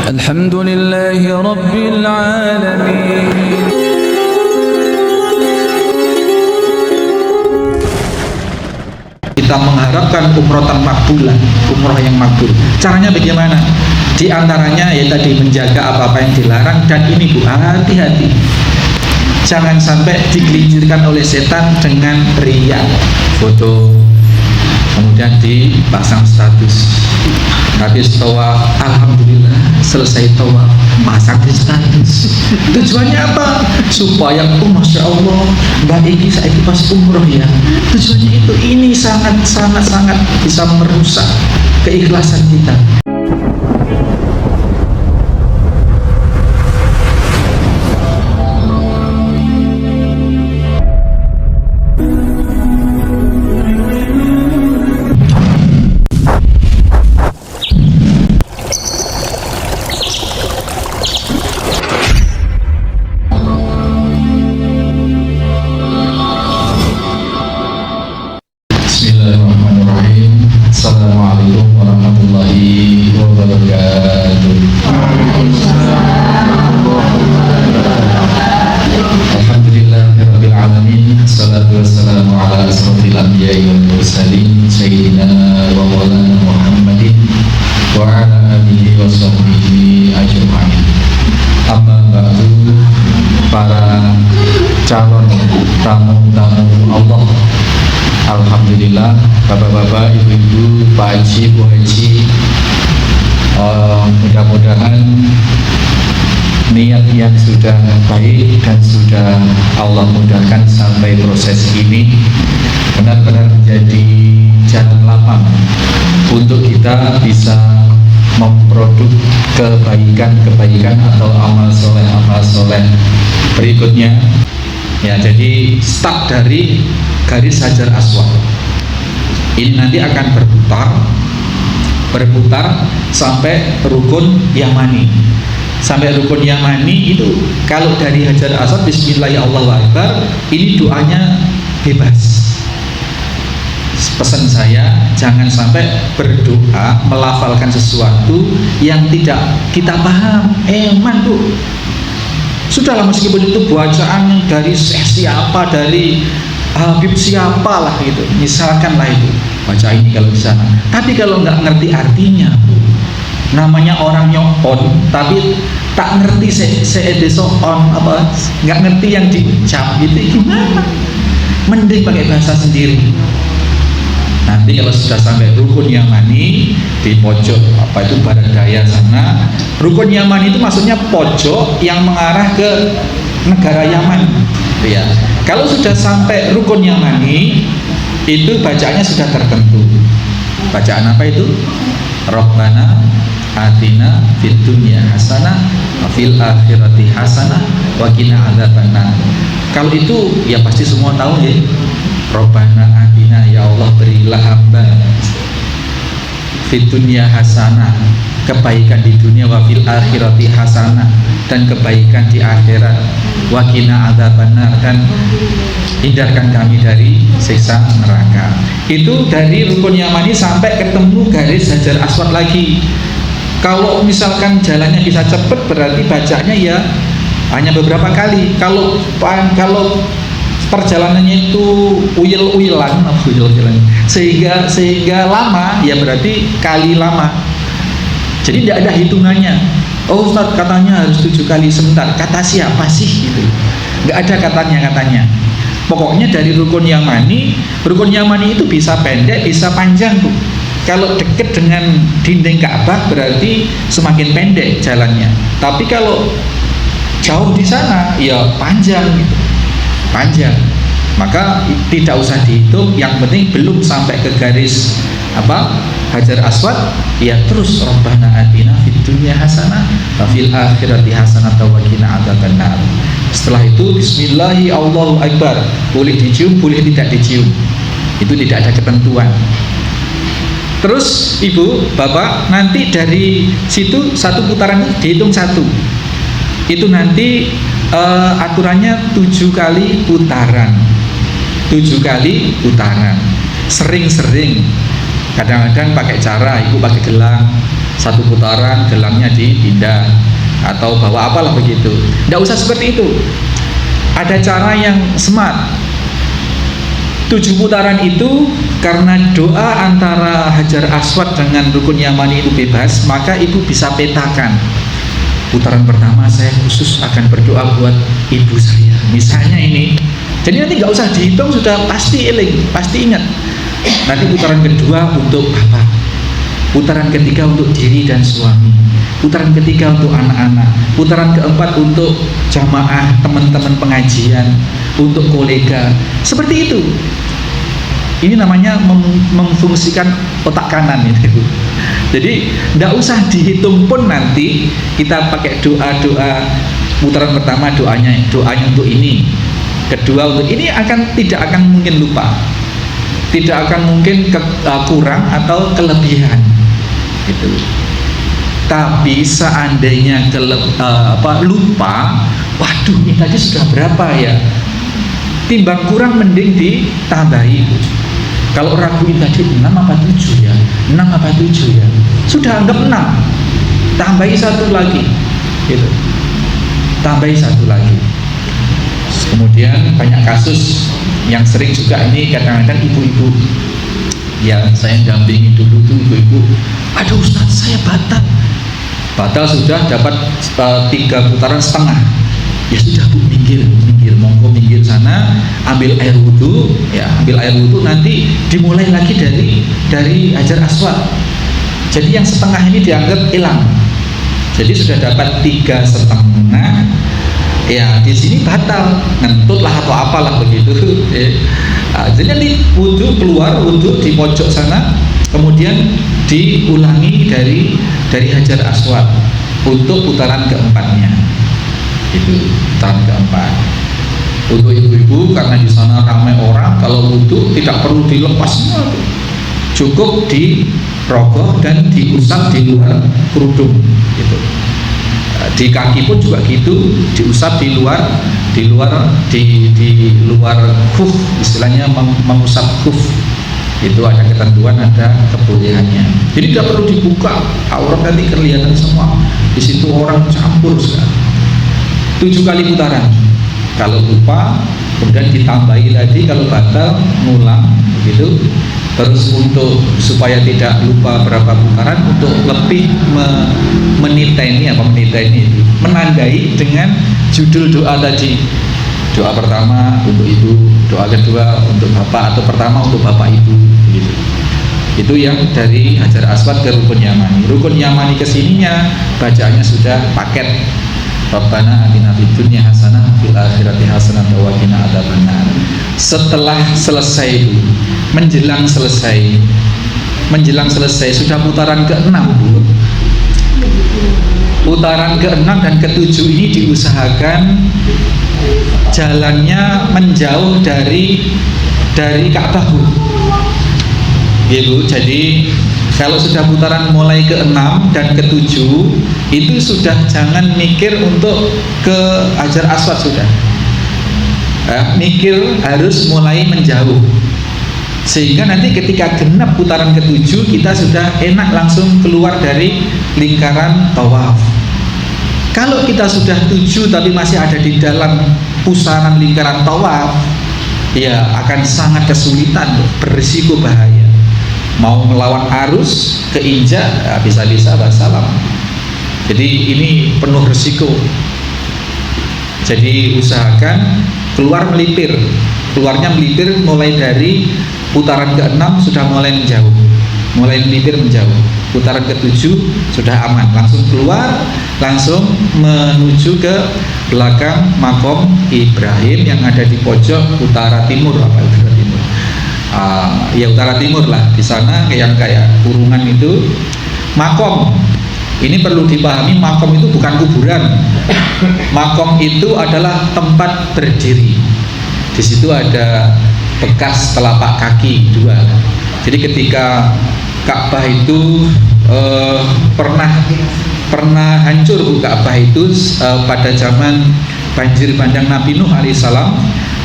Alhamdulillahi Rabbil Alamin. Kita mengharapkan umroh makbulah, umroh yang makbul. Caranya bagaimana? Di antaranya ya tadi menjaga apa-apa yang dilarang, dan ini Bu, hati-hati. Jangan sampai digelincirkan oleh setan dengan riya, foto, kemudian dipasang status. Habis tawaf, alhamdulillah selesai tawaf, pasang di status. Tujuannya apa? Supaya masya Allah, Mbak Iki saya pas umroh ya. Tujuannya itu, ini sangat bisa merusak keikhlasan kita. Bismillahirrahmanirrahim. Assalamualaikum warahmatullahi wabarakatuh. Alhamdulillahirabbil alamin. Assalatu wassalamu ala asrofil anbiya'i wal mursalin sayyidina wa maulana Muhammadin wa ala alihi wa sahbihi ajma'in. Amma ba'du, para calon tamu-tamu Allah. Alhamdulillah, bapak-bapak, ibu-ibu, Pak Haji, Bu Haji, mudah-mudahan niat yang sudah baik dan sudah Allah mudahkan sampai proses ini benar-benar menjadi jalan lapang untuk kita bisa memproduk kebaikan-kebaikan atau amal soleh berikutnya. Ya, jadi start dari garis Hajar Aswad ini nanti akan berputar sampai rukun Yamani. Sampai rukun Yamani itu kalau dari Hajar Aswad Bismillahirrahmanirrahim, ini doanya bebas. Pesan saya, jangan sampai berdoa melafalkan sesuatu yang tidak kita paham. Bu, sudahlah, meskipun itu bacaan dari siapa, dari Habib siapa lah gitu, misalkan lah itu, baca ini kalau di sana. Tapi kalau nggak ngerti artinya, namanya orang nyokon, tapi tak ngerti on apa, nggak ngerti yang diucap gitu, gimana? Mending pakai bahasa sendiri. Nanti kalau sudah sampai rukun Yamani di pojok apa itu barat daya sana, rukun Yamani itu maksudnya pojok yang mengarah ke negara Yaman, ya. Kalau sudah sampai rukun Yamani itu bacaannya sudah tertentu. Bacaan apa itu? Rabbana atina fid dunya hasanah wa fil akhirati hasanah wa qina adzabannar. Kalau itu ya pasti semua tahu ya. Rabbana atina, ya Allah berilah hamba fid dunya hasanah, kebaikan di dunia, wa fil akhirati hasanah, dan kebaikan di akhirat, wa qina adzabannar, dan hindarkan kami dari siksa neraka. Itu dari rukun Yamani sampai ketemu garis Hajar Aswad lagi. Kalau misalkan jalannya bisa cepat, berarti bacanya ya hanya beberapa kali. Kalau perjalanannya itu uyel-uyelan sehingga lama, ya berarti kali lama. Jadi tidak ada hitungannya. Oh Ustaz, katanya harus 7 kali. Sebentar, kata siapa sih gitu? Nggak ada katanya. Pokoknya dari rukun Yamani itu bisa pendek, bisa panjang, Bu. Kalau dekat dengan dinding Ka'bah berarti semakin pendek jalannya. Tapi kalau jauh di sana ya panjang gitu. Panjang. Maka tidak usah dihitung, yang penting belum sampai ke garis Hajar Aswad, ya terus Rabbana atina fid dunya hasanah wa fil akhirati hasanah wa qina adzabannar. Setelah itu bismillahi Allahu akbar, boleh dicium, boleh tidak dicium, itu tidak ada ketentuan. Terus ibu, bapak, nanti dari situ satu putaran dihitung satu, itu nanti aturannya 7 kali putaran, 7 kali putaran, sering-sering. Kadang-kadang pakai cara ibu pakai gelang, satu putaran gelangnya dipindah atau bawa apalah begitu. Tidak usah seperti itu. Ada cara yang smart. 7 putaran itu karena doa antara Hajar Aswad dengan Rukun Yamani itu bebas, maka ibu bisa petakan. Putaran pertama saya khusus akan berdoa buat ibu saya, misalnya ini. Jadi nanti nggak usah dihitung, sudah pasti eling, pasti ingat. Nanti putaran kedua untuk bapak, putaran ketiga untuk diri dan suami, putaran ketiga untuk anak-anak, putaran keempat untuk jamaah, teman-teman pengajian, untuk kolega. Seperti itu. Ini namanya memfungsikan otak kanan itu. Jadi tidak usah dihitung pun, nanti kita pakai doa-doa. Putaran pertama doanya untuk ini, kedua untuk ini, tidak akan mungkin lupa, tidak akan mungkin kurang atau kelebihan gitu. Tapi seandainya lupa, waduh ini tadi sudah berapa ya, timbang kurang mending ditambahi. Kalau raguin tadi 6 apa 7 ya, 6 apa 7 ya, sudah anggap 6, tambahi 1 lagi gitu, tambahi 1 lagi. Kemudian banyak kasus yang sering juga ini, kadang-kadang ibu-ibu ya, saya dampingi dulu tuh ibu-ibu, aduh Ustaz saya batal sudah dapat 3 putaran setengah. Ya sudah Bu, minggir, monggo minggir sana, ambil air wudhu, ya ambil air wudhu, nanti dimulai lagi dari Hajar Aswad. Jadi yang setengah ini dianggap hilang. Jadi sudah dapat 3,5, ya di sini batal, ngentut lah atau apalah begitu. Jadi nanti wudhu, keluar wudhu di pojok sana, kemudian diulangi dari Hajar Aswad untuk putaran keempatnya. Itu putaran keempat. Untuk ibu-ibu karena di sana ramai orang, kalau wudhu tidak perlu dilepas semua, cukup dirogoh dan diusap di luar kerudung gitu. Di kaki pun juga gitu, diusap di luar khuf, istilahnya mengusap khuf. Itu ada ketentuan, ada kebolehannya. Jadi tidak perlu dibuka, aurat nanti kelihatan semua. Di situ orang campur sekali. 7 kali putaran. Kalau lupa, kemudian ditambahi lagi, kalau batal ngulang begitu. Terus untuk supaya tidak lupa berapa putaran, untuk lebih meniteni itu, menandai dengan judul doa tadi. Doa pertama untuk ibu, doa kedua untuk bapak, atau pertama untuk bapak ibu gitu. Itu yang dari Hajar Aswad ke Rukun Yamani. Rukun Yamani kesininya bacaannya sudah paket. Rabbana atina fid dunya hasanah fil akhirati hasanah wa qina adzabannar. Setelah selesai itu, menjelang selesai sudah putaran ke-6 Bu. Putaran ke-6 dan ke-7 ini diusahakan jalannya menjauh dari Ka'bah Bu. Gitu. Jadi kalau sudah putaran mulai ke-6 dan ke-7 itu sudah jangan mikir untuk ke Hajar Aswad, sudah mikir harus mulai menjauh, sehingga nanti ketika genap putaran ke-7 kita sudah enak langsung keluar dari lingkaran tawaf. Kalau kita sudah 7 tapi masih ada di dalam pusaran lingkaran tawaf, ya akan sangat kesulitan, berisiko bahaya. Mau melawan arus, keinjak, ya bisa-bisa wassalam. Jadi ini penuh resiko. Jadi usahakan keluarnya melipir mulai dari putaran ke-6 sudah mulai menjauh, mulai melipir menjauh. Putaran ke-7 sudah aman, langsung keluar, langsung menuju ke belakang makom Ibrahim yang ada di pojok utara timur, ya utara timur lah, di sana yang kayak kurungan itu makom. Ini perlu dipahami, makom itu bukan kuburan. Makom itu adalah tempat berdiri. Di situ ada bekas telapak kaki 2. Jadi ketika Ka'bah itu pernah hancur Bu, Ka'bah itu pada zaman banjir bandang Nabi Nuh alaihissalam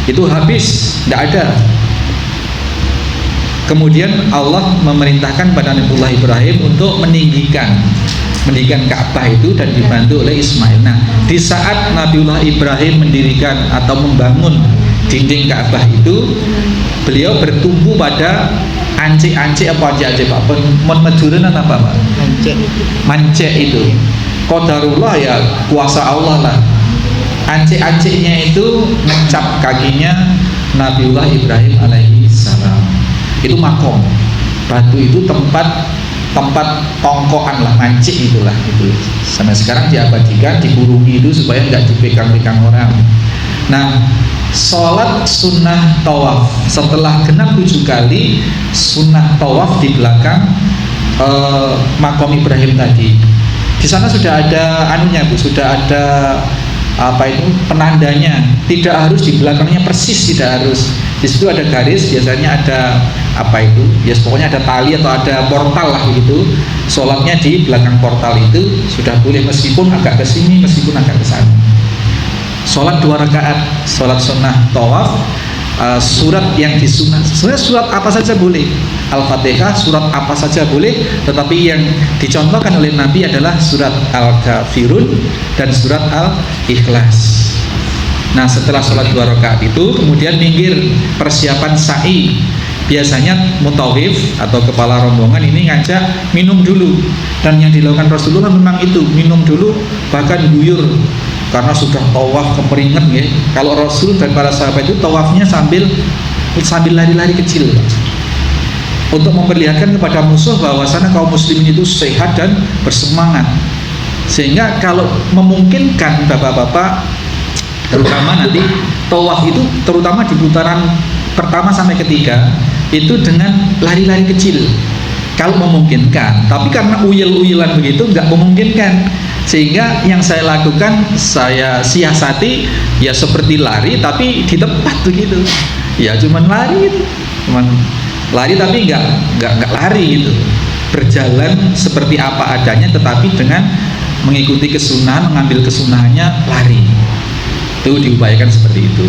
itu habis, tidak ada. Kemudian Allah memerintahkan pada Nabiullah Ibrahim untuk meninggikan mendirikan Ka'bah itu dan dibantu oleh Ismail. Nah, di saat Nabiullah Ibrahim mendirikan atau membangun dinding Ka'bah itu, beliau bertumbuh pada ancik-ancik apa ancik-ancik Pak? Meduren apa Pak? Mancik itu. Qadarullah ya kuasa Allah lah. Ancik-anciknya itu ngecap kakinya Nabiullah Ibrahim alaihi salam. Itu makom. Batu itu tempat tongkokan lah, mancik itulah itu. Sampai sekarang diabadikan, dikurungi itu supaya nggak dipegang-pegang orang. Nah, sholat sunnah tawaf setelah genap 7 kali sunnah tawaf di belakang makom Ibrahim tadi. Di sana sudah ada anunya Bu, sudah ada apa itu penandanya. Tidak harus di belakangnya persis, tidak harus. Di situ ada garis, biasanya ada apa itu? Ya pokoknya ada tali atau ada portal lah begitu. Sholatnya di belakang portal itu sudah boleh meskipun agak ke sini, meskipun agak ke sana. Sholat 2 rakaat, sholat sunnah tawaf, surat yang disunah. Sebenarnya surat apa saja boleh. Al-Fatihah, surat apa saja boleh, tetapi yang dicontohkan oleh Nabi adalah surat Al-Kafirun dan surat Al-Ikhlas. Nah, setelah sholat 2 rakaat itu kemudian minggir, persiapan sa'i. Biasanya mutawif atau kepala rombongan ini ngajak minum dulu, dan yang dilakukan Rasulullah memang itu, minum dulu, bahkan guyur karena sudah tawaf keperingat ya. Kalau Rasul dan para sahabat itu tawafnya sambil lari-lari kecil untuk memperlihatkan kepada musuh bahwasanya kaum muslimin itu sehat dan bersemangat, sehingga kalau memungkinkan bapak-bapak terutama nanti tawaf itu terutama di putaran pertama sampai ketiga itu dengan lari-lari kecil kalau memungkinkan. Tapi karena uyel-uyelan begitu nggak memungkinkan, sehingga yang saya lakukan, saya siasati ya seperti lari tapi di tempat begitu ya, cuman lari itu, cuman lari tapi nggak lari gitu, berjalan seperti apa adanya tetapi dengan mengikuti kesunahan, mengambil kesunahannya lari. Itu diupayakan seperti itu.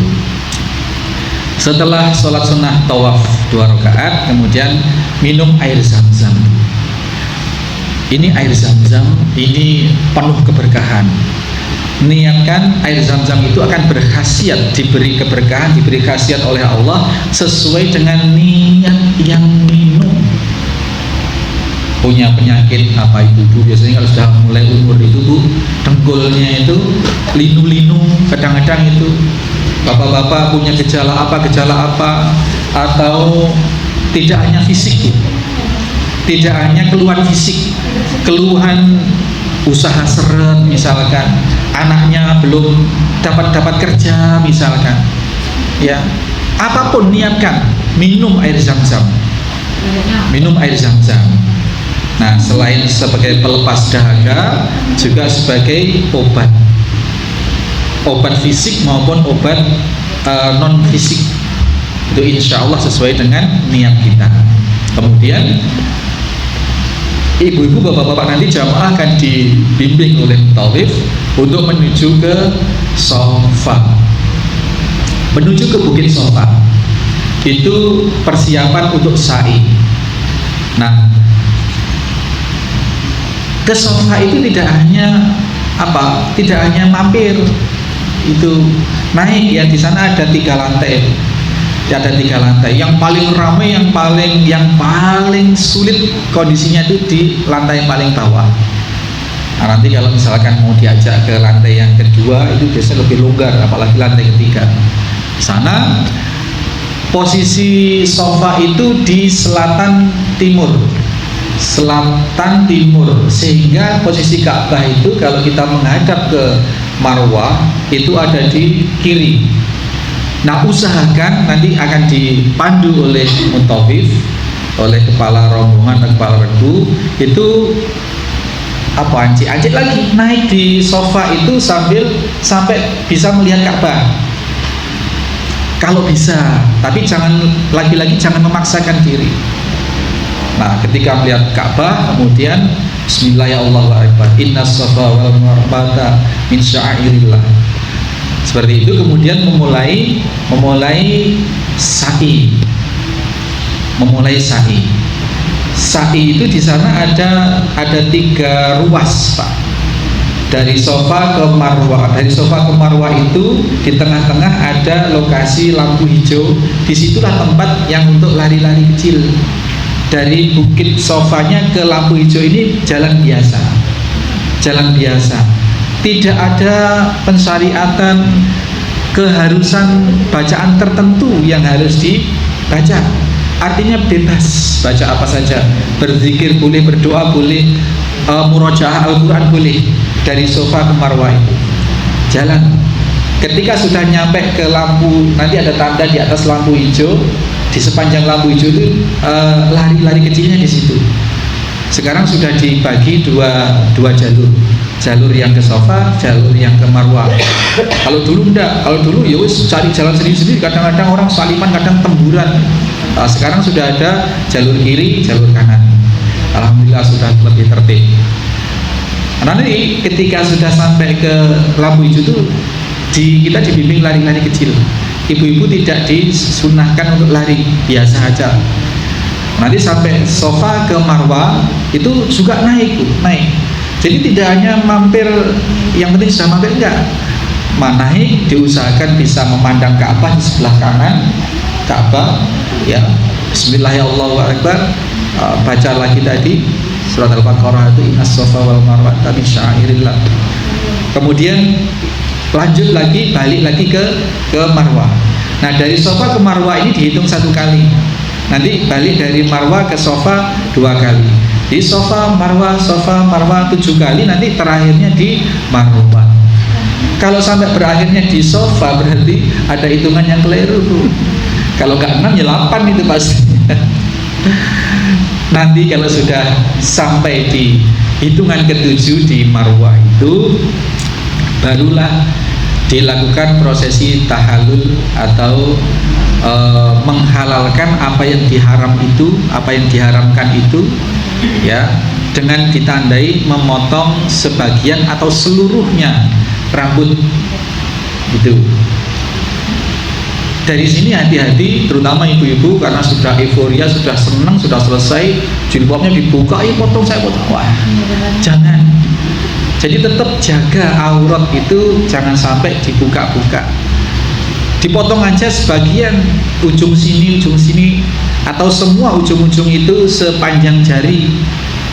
Setelah sholat sunnah tawaf 2 rakaat, kemudian minum air zam-zam. Ini air zam-zam, ini penuh keberkahan. Niatkan air zam-zam itu akan berkhasiat, diberi keberkahan, diberi khasiat oleh Allah sesuai dengan niat yang minum. Punya penyakit apa ibu-ibu biasanya kalau sudah mulai umur itu Bu, dengkulnya itu linu-linu, kadang-kadang itu bapak-bapak punya gejala apa, atau tidak hanya fisik Bu, tidak hanya keluhan fisik, keluhan usaha seret misalkan, anaknya belum dapat kerja misalkan ya, apapun niatkan minum air zam-zam, minum air zam-zam. Nah, selain sebagai pelepas dahaga, juga sebagai obat fisik maupun obat non fisik. Itu insya Allah sesuai dengan niat kita. Kemudian ibu-ibu, bapak-bapak nanti jamaah akan dibimbing oleh tawif untuk menuju ke Shafa, menuju ke Bukit Shafa. Itu persiapan untuk sa'i. Nah, ke Shafa itu tidak hanya mampir, itu naik ya. Di sana ada 3 lantai. Ada 3 lantai. Yang paling ramai, yang paling sulit kondisinya itu di lantai yang paling bawah. Nah, nanti kalau misalkan mau diajak ke lantai yang kedua itu biasanya lebih longgar, apalagi lantai ketiga. Sana posisi Shafa itu di selatan timur, sehingga posisi Ka'bah itu kalau kita menghadap ke Marwah itu ada di kiri. Nah, usahakan nanti akan dipandu oleh mutawif, oleh kepala rombongan dan kepala regu itu ancik lagi naik di Shafa itu sampai bisa melihat Ka'bah kalau bisa, tapi lagi-lagi jangan memaksakan diri. Nah, ketika melihat Ka'bah kemudian Bismillahirrahmanirrahim, Innas Safa wal Marwata min sya'airillah. Seperti itu, kemudian memulai sa'i. sa'i itu di sana ada 3 ruas, Pak. Dari Sofa ke Marwah. Dari Sofa ke Marwah itu di tengah-tengah ada lokasi lampu hijau. Disitulah tempat yang untuk lari-lari kecil. Dari bukit Sofanya ke lampu hijau ini jalan biasa. Jalan biasa. Tidak ada pensyariatan keharusan bacaan tertentu yang harus dibaca. Artinya bebas baca apa saja. Berzikir boleh, berdoa boleh, murojaah Al-Quran boleh. Dari Sofa ke Marwah itu jalan. Ketika sudah nyampe ke lampu, nanti ada tanda di atas lampu hijau. Di sepanjang lampu hijau itu lari-lari kecilnya di situ. Sekarang sudah dibagi dua jalur. Jalur yang ke Sofa, jalur yang ke Marwah. Kalau dulu enggak, kalau dulu ya wis cari jalan sendiri-sendiri. Kadang-kadang orang saliman, kadang temburan. Sekarang sudah ada jalur kiri, jalur kanan. Alhamdulillah sudah lebih tertib. Nanti ketika sudah sampai ke lampu hijau itu kita dibimbing lari-lari kecil. Ibu-ibu tidak disunahkan untuk lari, biasa aja. Nanti sampai Sofa ke Marwah itu juga naik. Jadi tidak hanya mampir, yang penting sudah mampir, enggak. Naik diusahakan bisa memandang Ka'bah di sebelah kanan, Ka'bah, ya. Bismillahirrahmanirrahim. Baca lagi tadi surat Al-Baqarah itu innas Sofa wal Marwah min sya'airillah. Kemudian lanjut lagi, balik lagi ke Marwah. Nah, dari Sofa ke Marwah ini dihitung 1 kali. Nanti balik dari Marwah ke Sofa 2 kali. Di Sofa Marwah 7 kali, nanti terakhirnya di Marwah. Kalau sampai berakhirnya di Sofa berarti ada hitungan yang keliru. Kalau nggak 6 ya 8 itu pasti. Nanti kalau sudah sampai di hitungan ke-7 di Marwah itu barulah dilakukan prosesi tahallul atau menghalalkan apa yang diharamkan itu, ya, dengan ditandai memotong sebagian atau seluruhnya rambut itu. Dari sini hati-hati, terutama ibu-ibu, karena sudah euforia, sudah senang, sudah selesai, jilbabnya dibuka, potong, saya potong. Wah, jangan. Jadi tetap jaga aurat itu, jangan sampai dibuka-buka. Dipotong aja sebagian, ujung sini, atau semua ujung-ujung itu sepanjang jari,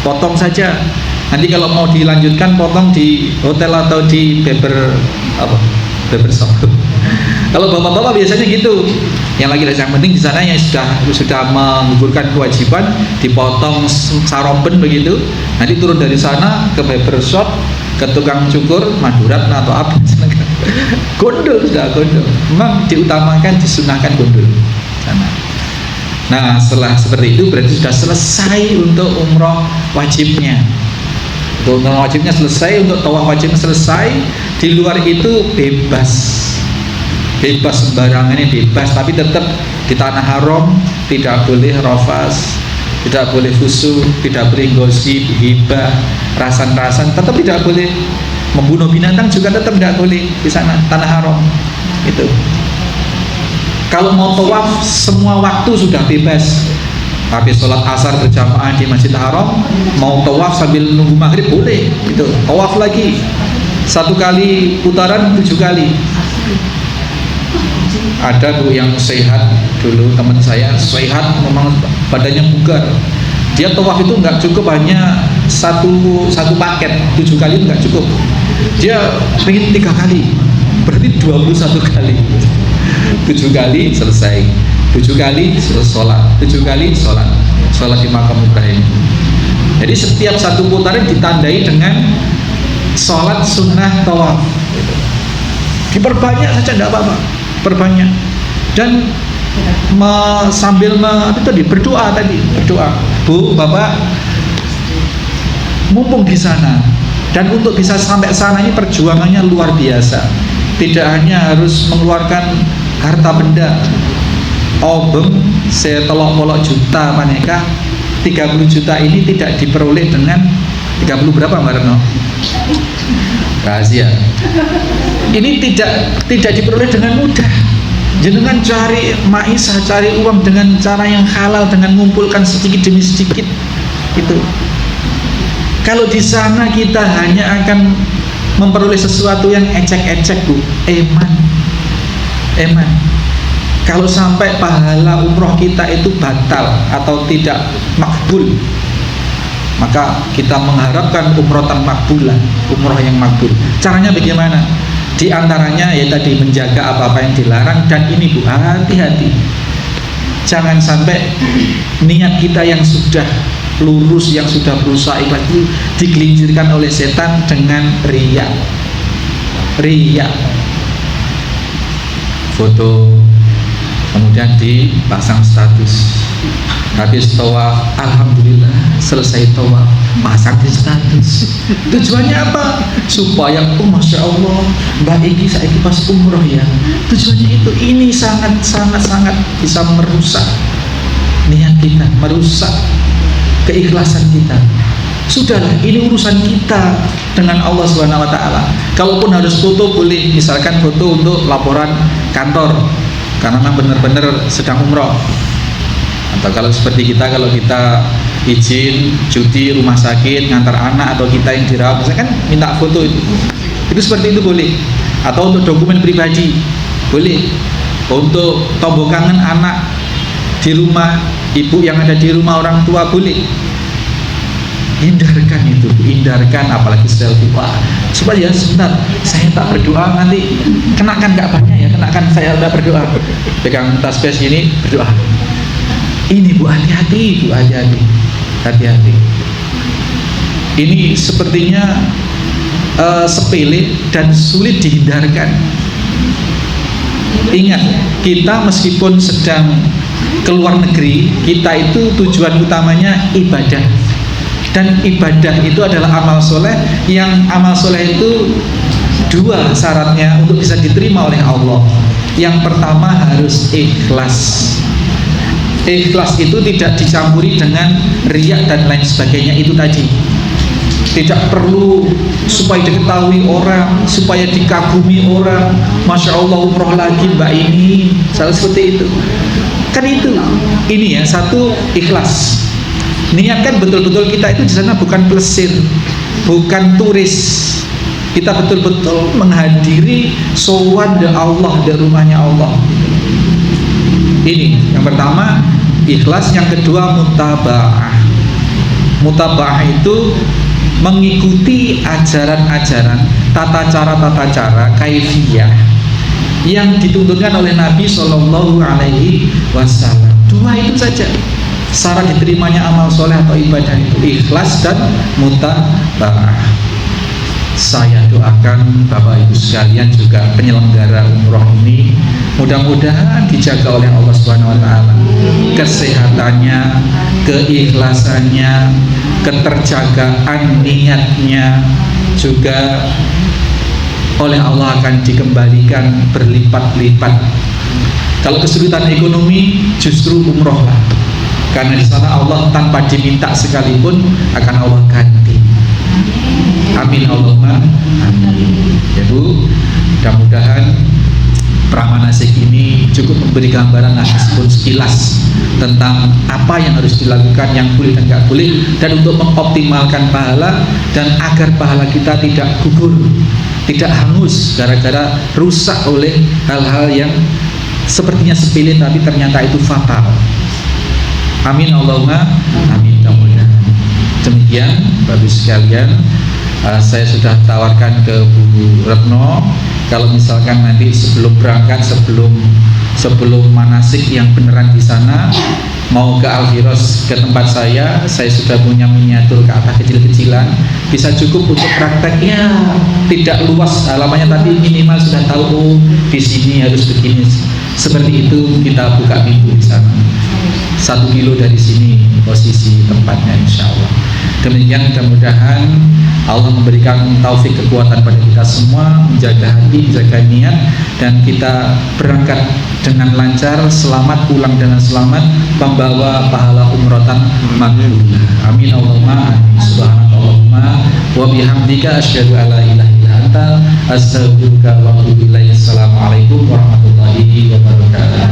potong saja. Nanti kalau mau dilanjutkan, potong di hotel atau di barbershop. Kalau bapak-bapak biasanya gitu, yang lagi-lagi yang penting di sana yang sudah menggugurkan kewajiban, dipotong saromben begitu, nanti turun dari sana ke barbershop, ke tukang cukur, Madurat atau apa, gondol, sudah gondol. Memang diutamakan, disunahkan gondol sana. Nah, setelah seperti itu berarti sudah selesai untuk umroh wajibnya. Untuk umroh wajibnya selesai, untuk tawaf wajibnya selesai. Di luar itu bebas sembarangannya, bebas, tapi tetap di tanah haram tidak boleh rafas, tidak boleh fusuk, tidak boleh gosip, hibah, rasan-rasan, tetap tidak boleh. Membunuh binatang juga tetap tidak boleh di sana, tanah haram itu. Kalau mau tawaf semua waktu sudah bebas. Habis sholat asar berjamaah di Masjid Haram, mau tawaf sambil nunggu maghrib boleh, itu tawaf lagi 1 kali putaran 7 kali. Ada Bu yang sehat dulu, teman saya sehat, memang badannya bugar. Dia tawaf itu nggak cukup hanya satu paket, 7 kali itu nggak cukup. Dia pengen 3 kali, berarti 21 kali. 7 kali selesai, 7 kali sholat, 7 kali sholat di makam Ibrahim. Jadi setiap 1 putaran ditandai dengan sholat sunnah tawaf. Diperbanyak saja tidak apa-apa, perbanyak. Dan sambil berdoa tadi, Bu, Bapak, mumpung di sana, dan untuk bisa sampai sana ini perjuangannya luar biasa. Tidak hanya harus mengeluarkan harta benda, obeng setelok-molok juta maneka, 30 juta ini tidak diperoleh dengan 30 berapa Mbak Reno? Rahasia. Ini tidak diperoleh dengan mudah. Jenengan cari maisah, cari uang dengan cara yang halal, dengan mengumpulkan sedikit demi sedikit, Itu kalau di sana kita hanya akan memperoleh sesuatu yang ecek-ecek, Bu, eman. Kalau sampai pahala umroh kita itu batal atau tidak makbul, maka kita mengharapkan umrotan makbulah, umroh yang makbul. Caranya bagaimana? Di antaranya ya tadi menjaga apa-apa yang dilarang. Dan ini, Bu, hati-hati, jangan sampai niat kita yang sudah lurus, yang sudah berusaha ibadah itu digelincirkan oleh setan dengan riya. Foto kemudian dipasang status, habis tawaf, alhamdulillah selesai tawaf, pasang di status. Tujuannya apa? Supaya masya Allah Mbak Iki saya pas umroh ya. Tujuannya itu. Ini sangat bisa merusak niat kita, merusak keikhlasan kita. Sudahlah, ini urusan kita dengan Allah Subhanahu wa taala. Kalaupun harus foto boleh, misalkan foto untuk laporan kantor karena memang benar-benar sedang umroh. Atau kalau seperti kita, kalau kita izin cuti rumah sakit ngantar anak atau kita yang dirawat, misalkan minta foto itu seperti itu boleh. Atau untuk dokumen pribadi boleh. Untuk tombol kangen anak di rumah, ibu yang ada di rumah orang tua boleh. Hindarkan itu, hindarkan, apalagi selfie. Wah, supaya sebentar saya tak berdoa, nanti kenakan Ka'bahnya ya, kenakan saya udah berdoa. Pegang tasbih ini berdoa. Ini, Bu, hati-hati, Bu, hati-hati. Ini sepertinya sepele dan sulit dihindarkan. Ingat, kita meskipun sedang keluar negeri, kita itu tujuan utamanya ibadah. Dan ibadah itu adalah amal soleh, yang amal soleh itu dua syaratnya untuk bisa diterima oleh Allah. Yang pertama harus ikhlas. Ikhlas itu tidak dicampuri dengan riya dan lain sebagainya itu tadi. Tidak perlu supaya diketahui orang, supaya dikagumi orang. Masya Allah umroh lagi Mbak ini, salah seperti itu. Kan itu. Ini ya, satu ikhlas. Niatkan betul-betul kita itu di sana bukan plesir, bukan turis. Kita betul-betul menghadiri sowan dari Allah, dari rumahnya Allah. Ini yang pertama ikhlas. Yang kedua mutaba'ah. Mutaba'ah itu mengikuti ajaran-ajaran, tata cara kaifiyah yang dituntutkan oleh Nabi Shallallahu Alaihi Wasallam. Dua itu saja syarat diterimanya amal soleh atau ibadah itu, ikhlas dan mutaba'ah. Saya doakan Bapak Ibu sekalian juga penyelenggara umroh ini mudah-mudahan dijaga oleh Allah Subhanahu wa taala. Kesehatannya, keikhlasannya, keterjagaan niatnya juga oleh Allah akan dikembalikan berlipat-lipat. Kalau kesulitan ekonomi justru umroh lah. Karena di sana Allah tanpa diminta sekalipun akan Allah ganti. Amin Allahumma amin. Ya Bu, mudah-mudahan pramanasik ini cukup memberi gambaran meskipun sekilas tentang apa yang harus dilakukan, yang boleh dan nggak boleh, dan untuk mengoptimalkan pahala dan agar pahala kita tidak gugur, tidak hangus gara-gara rusak oleh hal-hal yang sepertinya sepele tapi ternyata itu fatal. Amin Allahumma amin. Mudah-mudahan demikian Bapak sekalian. Saya sudah tawarkan ke Bu Retno, kalau misalkan nanti sebelum berangkat, sebelum manasik yang beneran di sana, mau ke Al-Firos ke tempat saya sudah punya miniatur Ka'bah kecil-kecilan, bisa cukup untuk prakteknya, tidak luas halamannya tapi minimal sudah tahu, oh di sini harus begini. Seperti itu kita buka pintu di sana. 1 kilo dari sini posisi tempatnya, insya Allah. Demikian, mudah-mudahan Allah memberikan taufik kekuatan pada kita semua, menjaga hati, menjaga niat, dan kita berangkat dengan lancar, selamat pulang dengan selamat, membawa pahala umrotan makbulah. Amin Allahumma amin. Subhanallahumma wa bihamdika asyhadu an la ilaha illa anta astaghfiruka wa atubu ilaik. Assalamualaikum warahmatullahi wabarakatuh.